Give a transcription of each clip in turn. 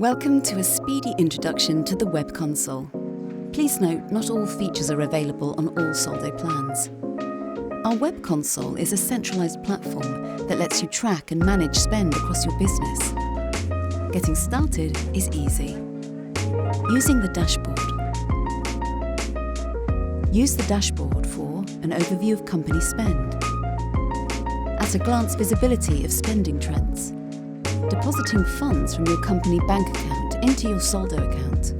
Welcome to a speedy introduction to the Web Console. Please note, not all features are available on all Soldo plans. Our Web Console is a centralized platform that lets you track and manage spend across your business. Getting started is easy. Using the dashboard. Use the dashboard for an overview of company spend. At a glance visibility of spending trends. Depositing funds from your company bank account into your Soldo account.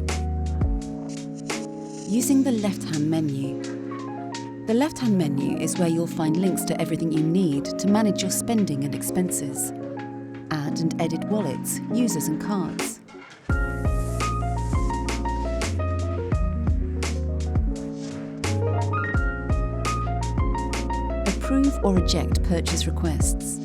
Using the left-hand menu. The left-hand menu is where you'll find links to everything you need to manage your spending and expenses. Add and edit wallets, users and cards. Approve or reject purchase requests.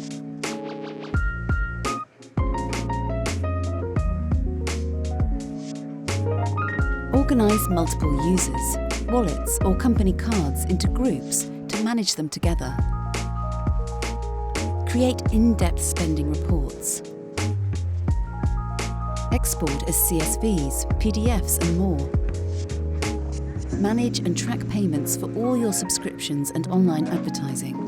Organise multiple users, wallets or company cards into groups to manage them together. Create in-depth spending reports. Export as CSVs, PDFs and more. Manage and track payments for all your subscriptions and online advertising.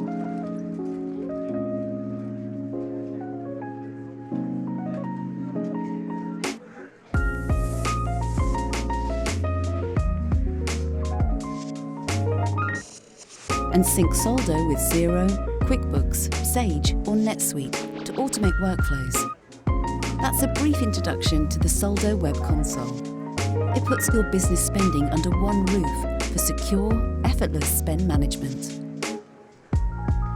And sync Soldo with Xero, QuickBooks, Sage or NetSuite to automate workflows. That's a brief introduction to the Soldo Web Console. It puts your business spending under one roof for secure, effortless spend management.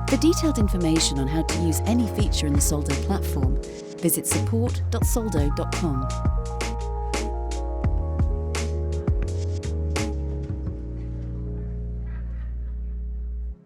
For detailed information on how to use any feature in the Soldo platform, visit support.soldo.com.